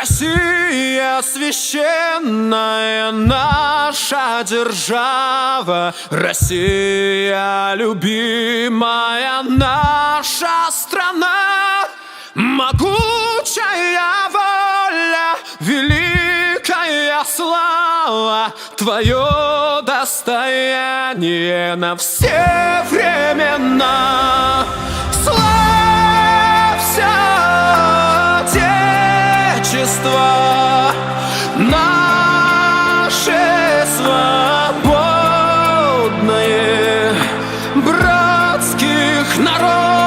Россия священная наша держава, Россия любимая наша страна, могучая воля, великая слава, твое достояние на все времена. Славься, Отечество наше свободное, братских народов